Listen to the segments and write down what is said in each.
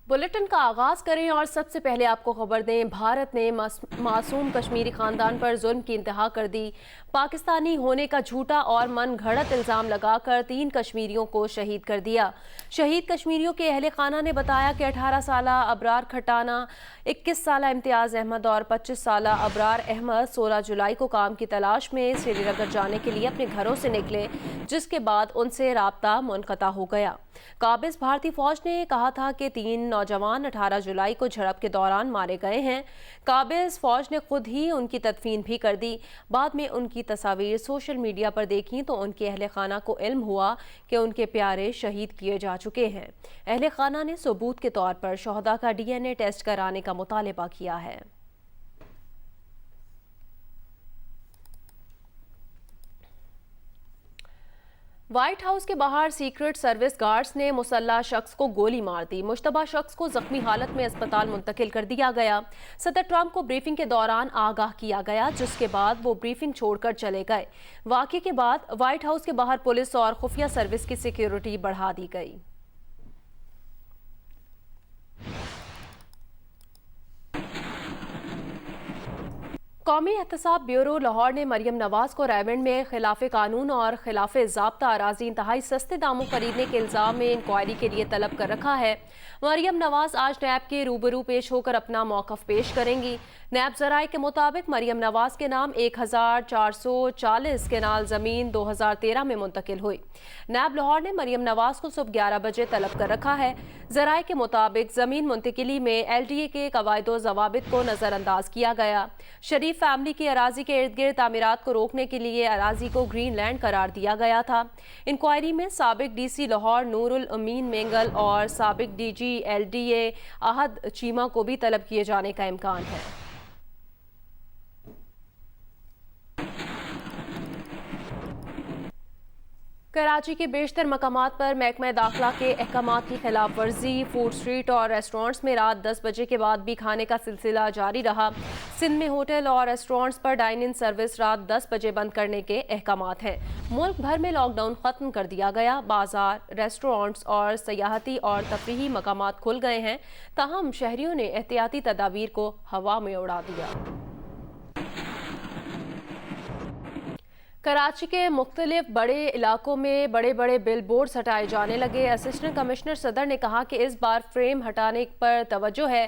Bulletin का आगाज करें और सबसे पहले आपको खबर दें। भारत ने मासूम कश्मीरी खानदान पर जुल्म की इंतहा कर दी। पाकिस्तानी होने का झूठा और मन घड़त इल्जाम लगाकर 3 कश्मीरियों को शहीद कर दिया। शहीद कश्मीरियों के अहले खाना ने बताया कि 18 साला अबरार खटाना, 21 साला इम्तियाज अहमद और 25 साला अबरार अहमद 16 जुलाई को काम की तलाश में श्रीनगर जाने के लिए अपने घरों से निकले, जिसके बाद उनसे राब्ता मुनक़ता हो गया। काबिज भारतीय फौज ने कहा था कि 3 नौजवान 18 जुलाई को झड़प के दौरान मारे गए हैं। काबिज फौज ने खुद ही उनकी तदफीन भी कर दी। बाद में उनकी तस्वीर सोशल मीडिया पर देखी तो उनके अहले खाना को इल्म हुआ कि उनके प्यारे शहीद किए जा चुके हैं। अहले खाना ने सबूत के तौर पर शहदा का DNA टेस्ट कराने का मुतालबा किया है। व्हाइट हाउस के बाहर सीक्रेट सर्विस गार्ड्स ने मुसल्लह शख्स को गोली मार दी। मुश्तबा शख्स को जख्मी हालत में अस्पताल मुंतकिल कर दिया गया। सदर ट्रंप को ब्रीफिंग के दौरान आगाह किया गया, जिसके बाद वो ब्रीफिंग छोड़कर चले गए। वाक़े के बाद व्हाइट हाउस के बाहर पुलिस और खुफिया सर्विस की सिक्योरिटी बढ़ा दी गई। कौमी एहतसाब ब्यूरो लाहौर ने मरियम नवाज को रायबंड में खिलाफ कानून और खिलाफ ज़ाब्ता अराज़ी इंतहाई सस्ते दामों खरीदने के इल्ज़ाम में इंक्वायरी के लिए तलब कर रखा है। मरियम नवाज आज नैब के रूबरू पेश होकर अपना मौक़िफ़ पेश करेंगी। नैब ज़राए के मुताबिक मरियम नवाज के नाम 1440 केनाल ज़मीन 2013 में मुंतकिल हुई। नैब लाहौर ने मरियम नवाज को सुबह 11 बजे तलब कर रखा है। ज़राए के मुताबिक ज़मीन मुंतकिली में LDA के कवायदो ज़वाबित को नज़रअंदाज किया गया। शरीफ फैमिली की अराजी के इर्द गिर्द तामीरात को रोकने के लिए अराजी को ग्रीन लैंड करार दिया गया था। इंक्वायरी में साबिक DC लाहौर नूरुल अमीन मेंगल और साबिक DG LDA अहद चीमा को भी तलब किए जाने का इम्कान है। कराची के बेशतर मकामात पर महकमा दाखिला के अहकामात की खिलाफ वर्जी। फूड स्ट्रीट और रेस्टोरेंट्स में रात 10 बजे के बाद भी खाने का सिलसिला जारी रहा। सिंध में होटल और रेस्टोरेंट्स पर डाइन इन सर्विस रात 10 बजे बंद करने के अहकामात हैं। मुल्क भर में लॉकडाउन ख़त्म कर दिया गया। बाजार, रेस्टोरेंट्स और सयाहती और तफरीही मकामात खुल गए हैं, ताहम शहरियों ने एहतियाती तदाबीर को हवा में उड़ा दिया। कराची के मुख्तलिफ बड़े इलाकों में बड़े बड़े बिल बोर्ड्स हटाए जाने लगे। असिस्टेंट कमिश्नर सदर ने कहा कि इस बार फ्रेम हटाने पर तवज्जो है।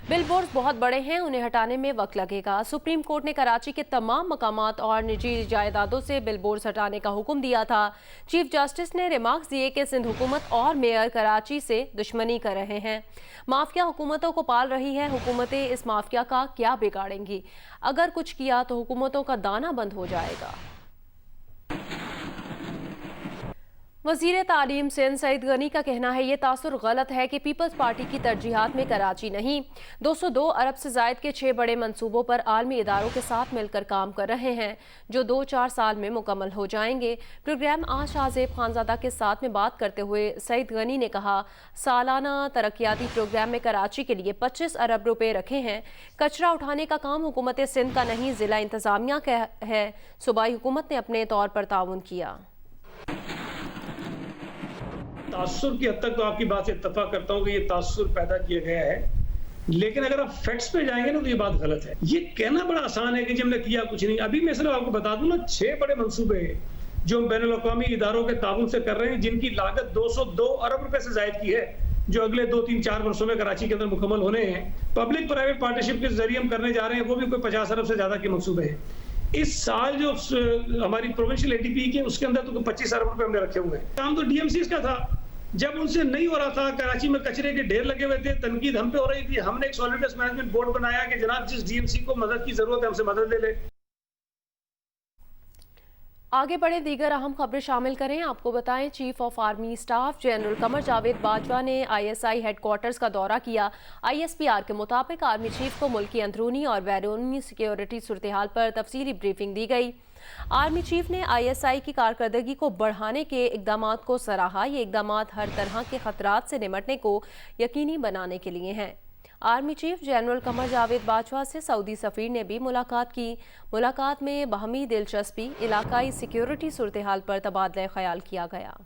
बिल बोर्ड्स बहुत बड़े हैं, उन्हें हटाने में वक्त लगेगा। सुप्रीम कोर्ट ने कराची के तमाम मकामात और निजी जायदादों से बिल बोर्ड्स हटाने का हुक्म दिया था। चीफ जस्टिस ने रिमार्क्स दिए कि सिंध हुकूमत और मेयर कराची से दुश्मनी कर रहे हैं। माफिया हुकूमतों को पाल रही है। हुकूमतें इस माफिया का क्या बिगाड़ेंगी? अगर कुछ किया तो हुकूमतों का दाना बंद हो जाएगा। वज़ीर तालीम सिंध सईद गनी का कहना है, ये तासुर गलत है कि पीपल्स पार्टी की तरजीहात में कराची नहीं, 202 अरब से ज़ायद के 6 बड़े मंसूबों पर आलमी इदारों के साथ मिलकर काम कर रहे हैं, जो 2-4 साल में मुकम्मल हो जाएंगे। प्रोग्राम आज शाहजेब खानजादा के साथ में बात करते हुए सईद गनी ने कहा, सालाना तरक्याती प्रोग्राम में कराची के लिए 25 अरब रुपए रखे हैं। कचरा उठाने का काम हुकूमत सिंध का नहीं, ज़िला इंतज़ामिया का है। सूबाई हुकूमत ने अपने तौर पर ताउन किया। तासुर की हद तक तो आपकी बात से इत्तफाक करता हूँ कि ये तासुर पैदा किया गया है, लेकिन अगर आप फैक्ट्स पे जाएंगे ना तो ये बात गलत है। ये कहना बड़ा आसान है कि जब हमने किया कुछ नहीं। अभी मैं सिर्फ आपको बता दूं ना, 6 बड़े मंसूबे जो हम बैनुल-अक़वामी इदारों के ताउन से कर रहे हैं, जिनकी लागत 202 अरब रुपए से जायद की है, जो अगले 2-3-4 वर्षों में कराची के अंदर मुकम्मल होने हैं। पब्लिक प्राइवेट पार्टनरशिप के जरिए हम करने जा रहे हैं, वो भी कोई 50 अरब से ज्यादा के मंसूबे हैं। इस साल जो हमारी प्रोविंशियल ADP के उसके अंदर तो 25 अरब रुपए हमने रखे हुए हैं। काम तो DMCs का था, जब उनसे नहीं हो रहा था, कराची में कचरे के ढेर लगे हुए थे, तनकीद हम पे हो रही थी, हमने एक सॉलिड वेस्ट मैनेजमेंट बोर्ड बनाया कि जनाब जिस DMC को मदद की जरूरत है हमसे मदद ले ले। आगे बढ़े दीगर अहम खबरें शामिल करें। आपको बताएं, chief of army staff general Qamar Javed Bajwa ने ISI हेडक्वार्टर्स का दौरा किया। ISPR के मुताबिक आर्मी चीफ को मुल्क की अंदरूनी और बैरूनी सिक्योरिटी सूरत हाल पर तफसीली ब्रीफिंग दी गई। आर्मी चीफ ने ISI की कारकर्दगी को बढ़ाने के इकदामात को सराहा। ये इकदामात हर तरह के खतरात से निमटने को यकीनी बनाने के लिए हैं। Army chief general Qamar Javed Bajwa से सऊदी सफ़ीर ने भी मुलाकात की। मुलाकात में बाहमी दिलचस्पी, इलाकाई सिक्योरिटी सूरत हाल पर तबादला ख्याल किया गया।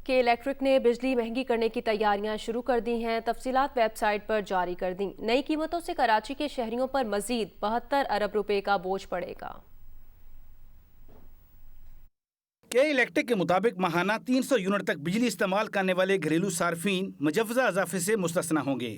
के इलेक्ट्रिक ने बिजली महंगी करने की तैयारियां शुरू कर दी हैं। तफसीलात वेबसाइट पर जारी कर दी। नई कीमतों से कराची के शहरियों पर मजीद 72 अरब रुपए का बोझ पड़ेगा। के इलेक्ट्रिक के मुताबिक माहाना 300 यूनिट तक बिजली इस्तेमाल करने वाले घरेलू सार्फिन मुजव्वजा इजाफे से मुस्तस्ना होंगे।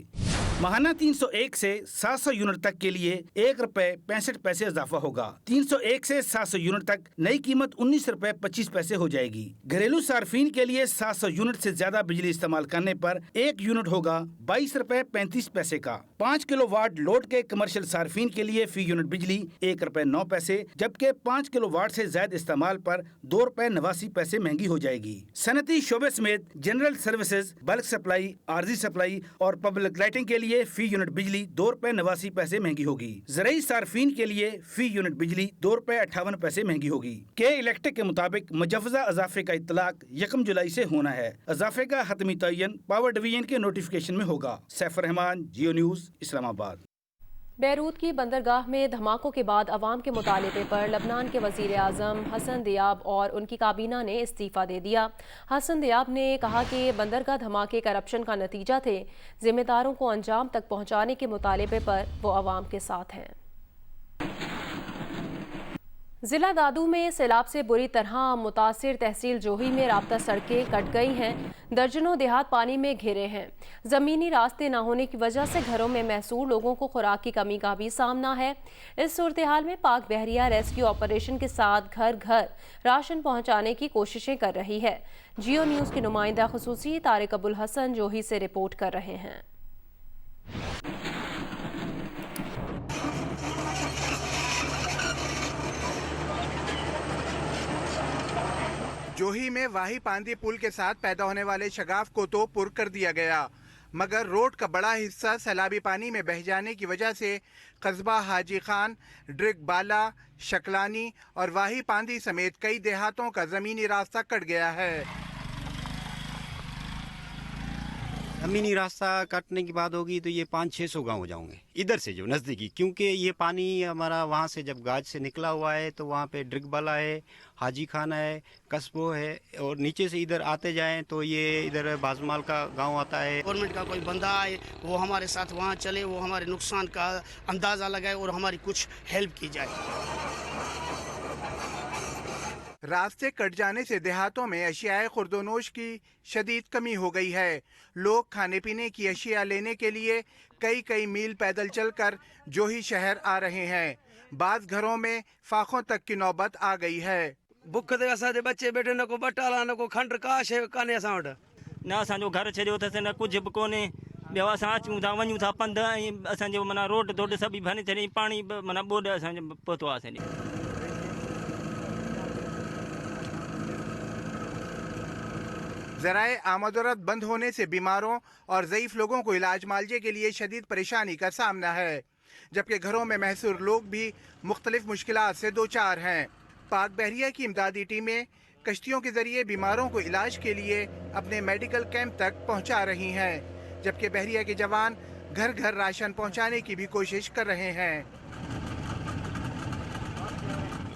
माहाना 301 से 700 यूनिट तक के लिए ₹1.65 इजाफा होगा। 301 से 700 यूनिट तक नई कीमत ₹19.25 हो जाएगी। घरेलू सार्फिन के लिए 700 यूनिट से ज्यादा बिजली इस्तेमाल करने पर 1 यूनिट होगा ₹22.35 का। 5 किलोवाट लोड के कमर्शियल सार्फिन के लिए फी यूनिट बिजली ₹1.09, जबकि 5 किलोवाट से ज्यादा इस्तेमाल पर ₹2.89 महंगी हो जाएगी। सनती शोबे समेत जनरल सर्विसेज, बल्क सप्लाई, आरजी सप्लाई और पब्लिक लाइटिंग के लिए फी यूनिट बिजली ₹2.89 महंगी होगी। ज़राई सार्फिन के लिए फी यूनिट बिजली ₹2.58 महंगी होगी। के इलेक्ट्रिक के मुताबिक मुजव्वजा इजाफे का इतलाक 1 जुलाई से होना है। इजाफे का हतमी तयन पावर डिवीजन के नोटिफिकेशन में होगा। सैफुर रहमान, जियो न्यूज़, इस्लामाबाद। बैरूत की बंदरगाह में धमाकों के बाद अवाम के मुतालबे पर लबनान के वज़ीर आज़म हसन दियाब और उनकी काबीना ने इस्तीफ़ा दे दिया। हसन दियाब ने कहा कि बंदरगाह धमाके करप्शन का नतीजा थे। जिम्मेदारों को अंजाम तक पहुँचाने के मुतालबे पर वो अवाम के साथ हैं। जिला दादू में सैलाब से बुरी तरह मुतासिर तहसील जोही में राब्ता सड़कें कट गई हैं। दर्जनों देहात पानी में घिरे हैं। ज़मीनी रास्ते न होने की वजह से घरों में महसूर लोगों को खुराक की कमी का भी सामना है। इस सूरत हाल में पाक बहरिया रेस्क्यू ऑपरेशन के साथ घर घर राशन पहुँचाने की कोशिशें कर रही है। जियो न्यूज़ के नुमाइंदा खुसूसी तारिक अबुल हसन जोही से रिपोर्ट कर रहे हैं। जोही में वाही पांदी पुल के साथ पैदा होने वाले शगाफ को तो पुर कर दिया गया, मगर रोड का बड़ा हिस्सा सैलाबी पानी में बह जाने की वजह से कस्बा हाजी खान, ड्रिग बाला, शकलानी और वाही पांदी समेत कई देहातों का ज़मीनी रास्ता कट गया है। ज़मीनी रास्ता कटने की बात होगी तो ये 500-600 गाँव हो जाओगे इधर से जो नज़दीकी, क्योंकि ये पानी हमारा वहाँ से जब गाज से निकला हुआ है तो वहाँ पे ड्रिगबाला है, हाजी खाना है, कस्बो है और नीचे से इधर आते जाएं तो ये इधर बाजमाल का गांव आता है। गवर्नमेंट का कोई बंदा आए वो हमारे साथ वहाँ चले, वो हमारे नुकसान का अंदाज़ा लगाए और हमारी कुछ हेल्प की जाए। रास्ते कट जाने से देहातों में अशियाए खुर्दोनोश की शदीद कमी हो गई है। लोग खाने पीने की अशिया लेने के लिए कई कई मील पैदल चलकर जोही शहर आ रहे हैं। बाज़ घरों में फाखों तक की नौबत आ गई है। बुख ते असांजे बच्चे बेटे न को बटाला न को खंड का शइ कान्हे असां वटि। न असांजो घर छॾियो अथसि न कुझु बि कोन्हे। ॿियो असां अचूं था वञूं था पंधु ऐं असांजो माना रोड तोड सभु भरे छॾियईं, पाणी माना ॿोॾ असांजो पहुतो आहे असांजे। ज़राए आमदोरफ्त बंद होने से बीमारों और ज़ईफ़ लोगों को इलाज मालजे के लिए शदीद परेशानी का सामना है, जबकि घरों में महसूर लोग भी मुख्तलिफ मुश्किलात से दो चार हैं। पाक बहरिया की इमदादी टीमें कश्तियों के ज़रिए बीमारों को इलाज के लिए अपने मेडिकल कैंप तक पहुँचा रही हैं, जबकि बहरिया के जवान घर घर राशन पहुँचाने की भी कोशिश कर रहे हैं।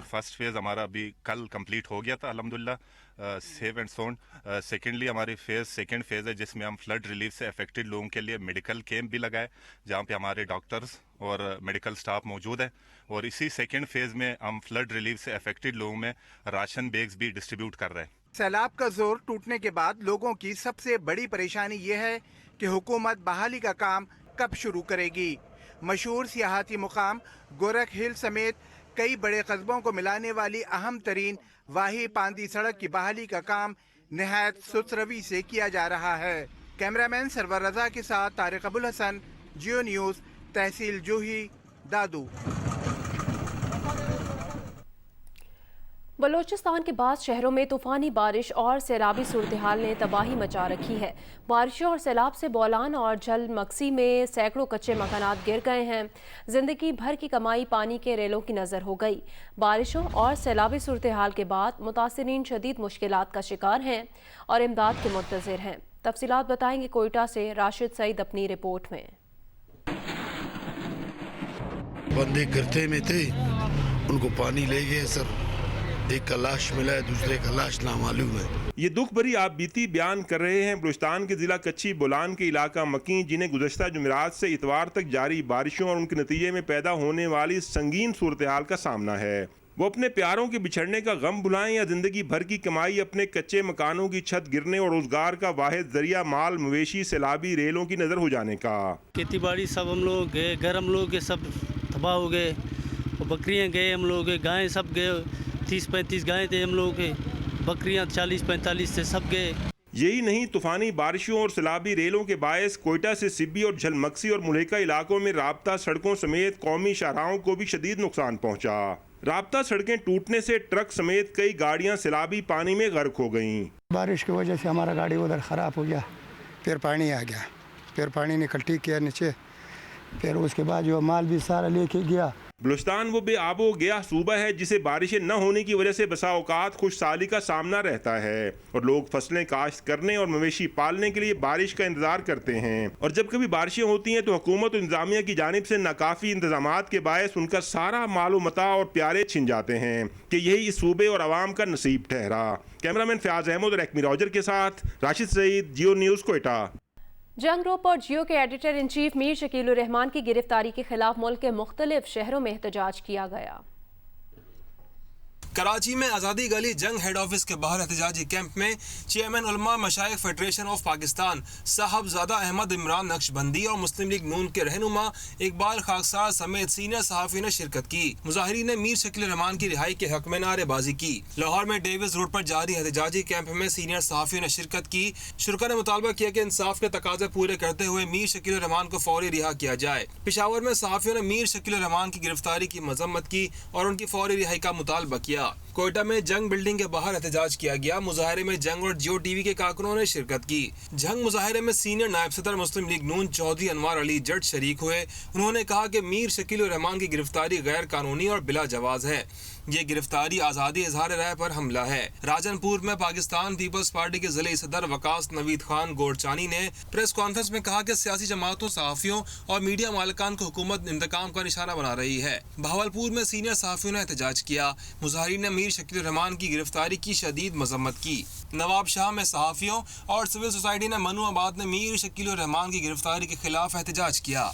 फर्स्ट फेज़ हमारा अभी कल कंप्लीट हो गया था अल्हम्दुलिल्लाह, सेव एंड साउंड। सेकेंडली हमारी सेकेंड फेज़ है जिसमें हम फ्लड रिलीफ से अफेक्टेड लोगों के लिए मेडिकल कैंप भी लगाए, जहाँ पे हमारे डॉक्टर्स और मेडिकल स्टाफ मौजूद है। और इसी सेकेंड फेज़ में हम फ्लड रिलीफ से अफेक्टेड लोगों में राशन बैग्स भी डिस्ट्रीब्यूट कर रहे हैं। सैलाब का जोर टूटने के बाद लोगों की सबसे बड़ी परेशानी ये है कि हुकूमत बहाली का काम कब शुरू करेगी। मशहूर सियाहती मुकाम गोरख हिल समेत कई बड़े कस्बों को मिलाने वाली अहम तरीन वाही पांदी सड़क की बहाली का काम निहायत सुस्त रवि से किया जा रहा है। कैमरामैन सरवर रजा के साथ तारिक अबुल हसन, जियो न्यूज़, तहसील जोही, दादू। बलोचिस्तान के बाद शहरों में तूफानी बारिश और सैलाबी सूरत-ए-हाल ने तबाही मचा रखी है। बारिशों और सैलाब से बौलान और जल मक्सी में सैकड़ों कच्चे मकानात गिर गए हैं। जिंदगी भर की कमाई पानी के रेलों की नज़र हो गई। बारिशों और सैलाबी सूरत-ए-हाल के बाद मुतासिरीन शदीद मुश्किलात का शिकार हैं और इमदाद के मुंतज़िर हैं। तफसीलात बताएंगे कोयटा से राशिद सईद अपनी रिपोर्ट में। बंदे गिरते में थे, उनको पानी ले गए सर, ایک کا لاش ملا ہے, دوسرے کا لاش نامعلوم ہے. یہ دکھ بھری آپ بیتی بیان کر رہے ہیں بلوچستان کے ضلع کچی بولان کے علاقہ مکین, جنہیں گزشتہ جمعرات سے اتوار تک جاری بارشوں اور ان کے نتیجے میں پیدا ہونے والی سنگین صورتحال کا سامنا ہے. وہ اپنے پیاروں کے بچھڑنے کا غم بھلائیں یا زندگی بھر کی کمائی اپنے کچے مکانوں کی چھت گرنے اور روزگار کا واحد ذریعہ مال مویشی سیلابی ریلوں کی نظر ہو جانے کا. کھیتی باڑی سب ہم لوگ گئے, گھر ہم لوگ کے سب تباہ ہو گئے, بکریاں گئے ہم لوگ کے, گائیں سب گئے, 30-35 گائیں تھے ہم لوگ کے, بکریاں 40-45 تھے سب گئے. یہی نہیں, طوفانی بارشوں اور سیلابی ریلوں کے باعث کوئٹہ سے سبی اور جھلمکسی اور ملحقہ علاقوں میں رابطہ سڑکوں سمیت قومی شاہراہوں کو بھی شدید نقصان پہنچا. رابطہ سڑکیں ٹوٹنے سے ٹرک سمیت کئی گاڑیاں سیلابی پانی میں غرق ہو گئیں. بارش کی وجہ سے ہمارا گاڑی ادھر خراب ہو گیا, پھر پانی آ گیا, پھر پانی نے کٹی کیا نیچے, پھر اس کے بعد جو مال بھی سارا لے کے گیا. بلوچستان وہ بے آب و گیا صوبہ ہے جسے بارشیں نہ ہونے کی وجہ سے بسا اوقات خوش سالی کا سامنا رہتا ہے, اور لوگ فصلیں کاشت کرنے اور مویشی پالنے کے لیے بارش کا انتظار کرتے ہیں. اور جب کبھی بارشیں ہوتی ہیں تو حکومت و انتظامیہ کی جانب سے ناکافی انتظامات کے باعث ان کا سارا مال و متاع اور پیارے چھن جاتے ہیں, کہ یہی اس صوبے اور عوام کا نصیب ٹھہرا. کیمرامین فیاض احمد اور ایکمی راجر کے ساتھ راشد سعید, جیو نیوز, کوئٹہ. جنگ گروپ اور جیو کے ایڈیٹر ان چیف میر شکیل الرحمان کی گرفتاری کے خلاف ملک کے مختلف شہروں میں احتجاج کیا گیا. کراچی میں آزادی گلی جنگ ہیڈ آفس کے باہر احتجاجی کیمپ میں چیئرمین علماء مشائخ فیڈریشن آف پاکستان صاحبزادہ احمد عمران نقشبندی اور مسلم لیگ نون کے رہنما اقبال خاکسار سمیت سینئر صحافیوں نے شرکت کی. مظاہرین نے میر شکیل الرحمان کی رہائی کے حق میں نعرے بازی کی. لاہور میں ڈیوز روڈ پر جاری احتجاجی کیمپ میں سینئر صحافیوں نے شرکت کی. شرکا نے مطالبہ کیا کہ انصاف کے تقاضے پورے کرتے ہوئے میر شکیل الرحمان کو فوری رہا کیا جائے. پشاور میں صحافیوں نے میر شکیل الرحمان کی گرفتاری کی مذمت کی اور ان کی فوری رہائی کا مطالبہ کیا. کوئٹہ میں جنگ بلڈنگ کے باہر احتجاج کیا گیا. مظاہرے میں جنگ اور جیو ٹی وی کے کارکنوں نے شرکت کی. جنگ مظاہرے میں سینئر نائب صدر مسلم لیگ نون چودھری انوار علی جٹ شریک ہوئے. انہوں نے کہا کہ میر شکیل الرحمان کی گرفتاری غیر قانونی اور بلا جواز ہے. یہ گرفتاری آزادی اظہار رائے پر حملہ ہے. راجن پور میں پاکستان پیپلز پارٹی کے ضلعی صدر وقاص نوید خان گورچانی نے پریس کانفرنس میں کہا کہ سیاسی جماعتوں, صحافیوں اور میڈیا مالکان کو حکومت انتقام کا نشانہ بنا رہی ہے. بہاولپور میں سینئر صحافیوں نے احتجاج کیا. مظاہرین نے میر شکیل الرحمان کی گرفتاری کی شدید مذمت کی. نواب شاہ میں صحافیوں اور سول سوسائٹی نے منو آباد میں میر شکیل الرحمان کی گرفتاری کے خلاف احتجاج کیا.